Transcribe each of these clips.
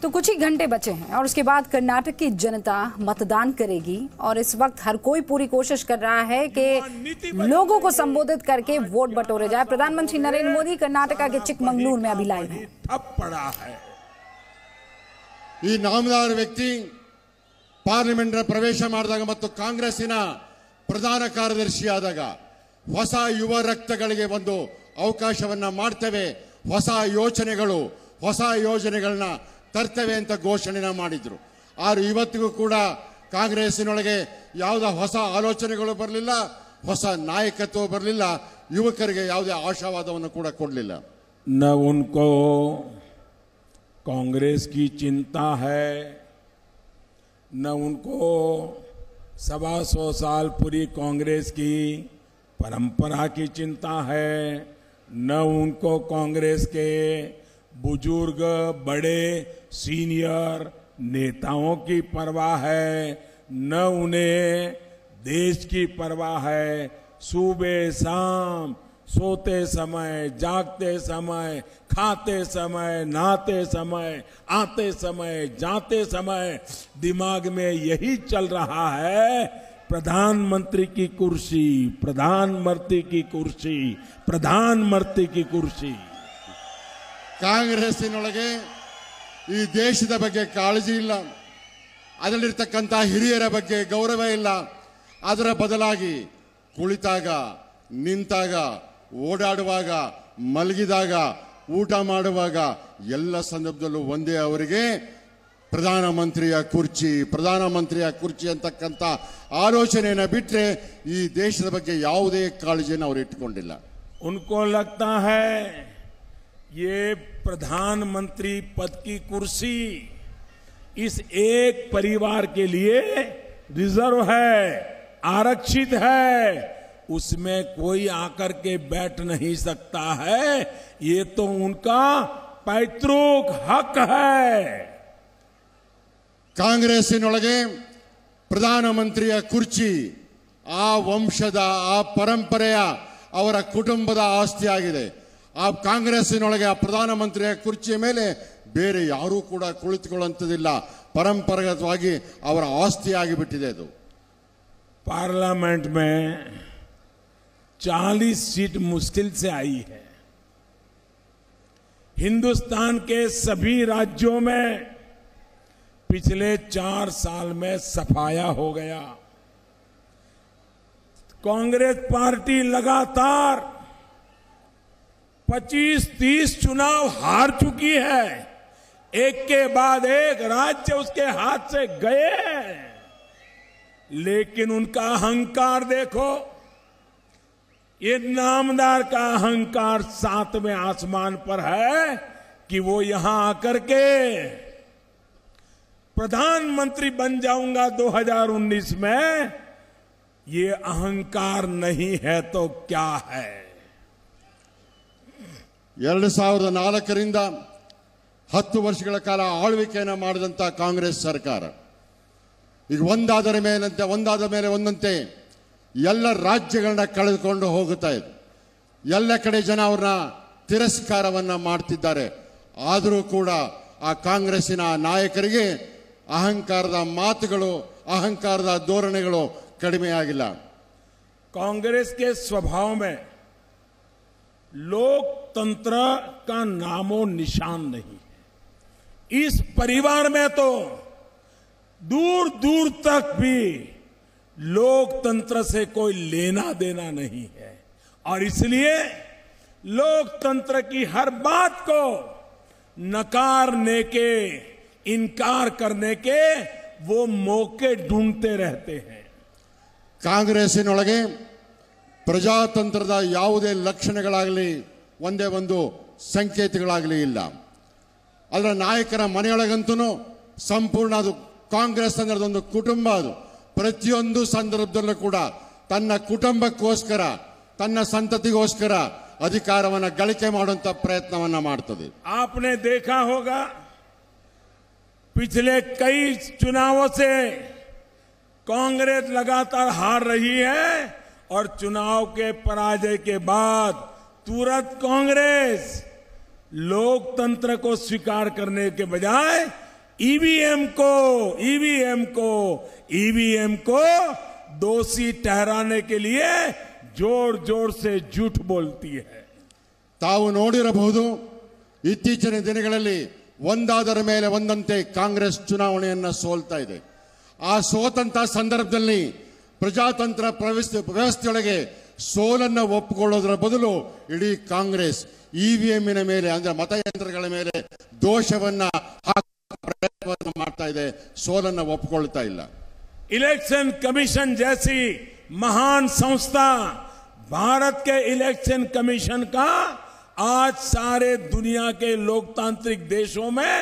तो कुछ ही घंटे बचे हैं और उसके बाद कर्नाटक की जनता मतदान करेगी और इस वक्त हर कोई पूरी कोशिश कर रहा है कि लोगों को संबोधित करके वोट बटोरे जाए। प्रधानमंत्री नरेंद्र मोदी कर्नाटका के चिकमंगलूर में अभी लाइव हैं। ठप पड़ा है। ಈ ನಾಮದಾರ ವ್ಯಕ್ತಿ ಪಾರ್ಲಿಮೆಂಟ್ ಪ್ರವೇಶ ಮಾಡಿದಾಗ ಮತ್ತು ಕಾಂಗ್ರೆಸ್ಸಿನ ಪ್ರಧಾನ ಕಾರ್ಯದರ್ಶಿಯಾದಾಗ ಹೊಸ ಯುವ ರಕ್ತಗಳಿಗೆ ಒಂದು ಅವಕಾಶವನ್ನ ಮಾಡ್ತೇವೆ, ಹೊಸ ಯೋಚನೆಗಳು ಹೊಸ ಯೋಜನೆಗಳನ್ನ ತರ್ತೇವೆ ಅಂತ ಘೋಷಣೆನ ಮಾಡಿದ್ರು. ಆದ್ರೆ ಇವತ್ತಿಗೂ ಕೂಡ ಕಾಂಗ್ರೆಸ್ಸಿನೊಳಗೆ ಯಾವುದೇ ಹೊಸ ಆಲೋಚನೆಗಳು ಬರಲಿಲ್ಲ, ಹೊಸ ನಾಯಕತ್ವ ಬರಲಿಲ್ಲ, ಯುವಕರಿಗೆ ಯಾವುದೇ ಆಶಾವಾದವನ್ನು ಕೂಡ ಕೊಡಲಿಲ್ಲ. न उनको कांग्रेस की चिंता है, न उनको 125 साल पूरी कांग्रेस की परंपरा की चिंता है, न उनको कांग्रेस के बुजुर्ग बड़े सीनियर नेताओं की परवाह है, न उन्हें देश की परवाह है। सुबह शाम सोते समय, जागते समय, खाते समय, नहाते समय, आते समय, जाते समय दिमाग में यही चल रहा है, प्रधानमंत्री की कुर्सी, प्रधानमंत्री की कुर्सी, प्रधानमंत्री की कुर्सी। ಕಾಂಗ್ರೆಸ್ಸಿನೊಳಗೆ ಈ ದೇಶದ ಬಗ್ಗೆ ಕಾಳಜಿ ಇಲ್ಲ, ಅದರಲ್ಲಿರ್ತಕ್ಕಂಥ ಹಿರಿಯರ ಬಗ್ಗೆ ಗೌರವ ಇಲ್ಲ. ಅದರ ಬದಲಾಗಿ ಕುಳಿತಾಗ, ನಿಂತಾಗ, ಓಡಾಡುವಾಗ, ಮಲಗಿದಾಗ, ಊಟ ಮಾಡುವಾಗ ಎಲ್ಲ ಸಂದರ್ಭದಲ್ಲೂ ಒಂದೇ ಅವರಿಗೆ ಪ್ರಧಾನಮಂತ್ರಿಯ ಕುರ್ಚಿ ಅಂತಕ್ಕಂಥ ಆಲೋಚನೆಯನ್ನು ಬಿಟ್ಟರೆ ಈ ದೇಶದ ಬಗ್ಗೆ ಯಾವುದೇ ಕಾಳಜಿಯನ್ನು ಅವರು ಇಟ್ಟುಕೊಂಡಿಲ್ಲ. उनको लगता है ये प्रधानमंत्री पद की कुर्सी इस एक परिवार के लिए रिजर्व है, आरक्षित है, उसमें कोई आकर के बैठ नहीं सकता है, ये तो उनका पैतृक हक है. ಕಾಂಗ್ರೆಸ್ಸಿನೊಳಗೆ ಪ್ರಧಾನಮಂತ್ರಿಯ ಕುರ್ಚಿ ಆ ವಂಶದ, ಆ ಪರಂಪರೆಯ, ಅವರ ಕುಟುಂಬದ ಆಸ್ತಿಯಾಗಿದೆ. ಆ ಕಾಂಗ್ರೆಸ್ಸಿನೊಳಗೆ ಆ ಪ್ರಧಾನಮಂತ್ರಿಯ ಕುರ್ಚಿಯ ಮೇಲೆ ಬೇರೆ ಯಾರೂ ಕೂಡ ಕುಳಿತುಕೊಳ್ಳುವಂಥದ್ದಿಲ್ಲ, ಪರಂಪರಾಗತವಾಗಿ ಅವರ ಆಸ್ತಿಯಾಗಿ ಬಿಟ್ಟಿದೆ ಅದು. पार्लियामेंट में 40 सीट मुश्किल से आई है. हिंदुस्तान के सभी राज्यों में पिछले 4 साल में सफाया हो गया. कांग्रेस पार्टी लगातार 25-30 चुनाव हार चुकी है. एक के बाद एक राज्य उसके हाथ से गए हैं, लेकिन उनका अहंकार देखो. ये नामदार का अहंकार 7वें आसमान पर है कि वो यहां आकर के प्रधानमंत्री बन जाऊंगा 2019 में. ये अहंकार नहीं है तो क्या है. 2004ರಿಂದ 10 ವರ್ಷಗಳ ಕಾಲ ಆಳ್ವಿಕೆಯನ್ನು ಮಾಡಿದಂತ ಕಾಂಗ್ರೆಸ್ ಸರ್ಕಾರ ಈಗ ಒಂದಾದ ಮೇಲೆ ಒಂದಂತೆ ಎಲ್ಲ ರಾಜ್ಯಗಳನ್ನ ಕಳೆದುಕೊಂಡು ಹೋಗುತ್ತಾ ಇದೆ. ಎಲ್ಲ ಕಡೆ ಜನ ಅವ್ರನ್ನ ತಿರಸ್ಕಾರವನ್ನ ಮಾಡ್ತಿದ್ದಾರೆ. ಆದರೂ ಕೂಡ ಆ ಕಾಂಗ್ರೆಸ್ಸಿನ ನಾಯಕರಿಗೆ ಅಹಂಕಾರದ ಮಾತುಗಳು, ಅಹಂಕಾರದ ಧೋರಣೆಗಳು ಕಡಿಮೆ ಆಗಿಲ್ಲ. कांग्रेस के स्वभाव में लोकतंत्र का नामो निशान नहीं. इस परिवार में तो दूर दूर तक भी लोकतंत्र से कोई लेना देना नहीं है, और इसलिए लोकतंत्र की हर बात को नकारने के, इनकार करने के वो मौके ढूंढते रहते हैं. ಕಾಂಗ್ರೆಸ್ಸಿನೊಳಗೆ ಪ್ರಜಾತಂತ್ರದ ಯಾವುದೇ ಲಕ್ಷಣಗಳಾಗಲಿ, ಒಂದೇ ಒಂದು ಸಂಕೇತಗಳಾಗಲಿ ಇಲ್ಲ. ಅದರ ನಾಯಕರ ಮನೆಯೊಳಗಂತೂ ಸಂಪೂರ್ಣ ಅದು ಕಾಂಗ್ರೆಸ್ ಅಂದ್ರೆ ಒಂದು ಕುಟುಂಬ. ಅದು ಪ್ರತಿಯೊಂದು ಸಂದರ್ಭದಲ್ಲೂ ಕೂಡ ತನ್ನ ಕುಟುಂಬಕ್ಕೋಸ್ಕರ, ತನ್ನ ಸಂತತಿಗೋಸ್ಕರ ಅಧಿಕಾರವನ್ನು ಗಳಿಕೆ ಮಾಡುವಂತ ಪ್ರಯತ್ನವನ್ನ ಮಾಡ್ತದೆ. आपने देखा होगा पिछले कई चुनावों से कांग्रेस लगातार हार रही है, और चुनाव के पराजय के बाद तुरंत कांग्रेस लोकतंत्र को स्वीकार करने के बजाय ईवीएम को दोषी ठहराने के लिए जोर जोर से झूठ बोलती है। ತಾವು ನೋಡಿರಬಹುದು ಇತ್ತೀಚಿನ ದಿನಗಳಲ್ಲಿ ಒಂದಾದರ ಮೇಲೆ ಒಂದಂತೆ ಕಾಂಗ್ರೆಸ್ ಚುನಾವಣೆಯನ್ನ ಸೋಲ್ತಾ ಇದೆ. ಆ ಸೋತಂತ ಸಂದರ್ಭದಲ್ಲಿ ಪ್ರಜಾತಂತ್ರ ವ್ಯವಸ್ಥೆಯೊಳಗೆ ಸೋಲನ್ನ ಒಪ್ಪಿಕೊಳ್ಳೋದರ ಬದಲು ಇಡೀ ಕಾಂಗ್ರೆಸ್ ಇವಿಎಂನ ಮೇಲೆ ಅಂದ್ರೆ ಮತಯಂತ್ರಗಳ ಮೇಲೆ ದೋಷವನ್ನ ಪ್ರಯತ್ನ ಮಾಡ್ತಾ ಇದೆ, ಸೋಲನ್ನ ಒಪ್ಪಿಕೊಳ್ತಾ ಇಲ್ಲ. इलेक्शन कमीशन जैसी महान संस्था, भारत के इलेक्शन कमीशन का आज सारे दुनिया के लोकतांत्रिक देशों में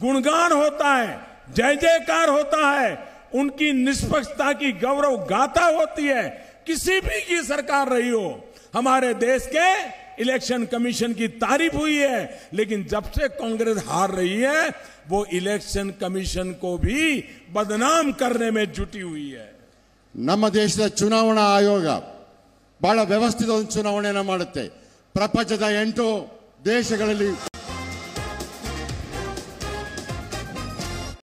गुणगान होता है, जय जयकार होता है, उनकी निष्पक्षता की गौरव गाथा होती है। किसी भी की सरकार रही हो, हमारे देश के इलेक्शन कमीशन की तारीफ हुई है, लेकिन जब से कांग्रेस हार रही है वो इलेक्शन कमीशन को भी बदनाम करने में जुटी हुई है। ನಮ್ಮ ದೇಶದ ಚುನಾವಣಾ ಆಯೋಗ ಬಹಳ ವ್ಯವಸ್ಥಿತ ಒಂದು ಚುನಾವಣೆಯನ್ನು ಮಾಡುತ್ತೆ. ಪ್ರಪಂಚದ 8 ದೇಶಗಳಲ್ಲಿ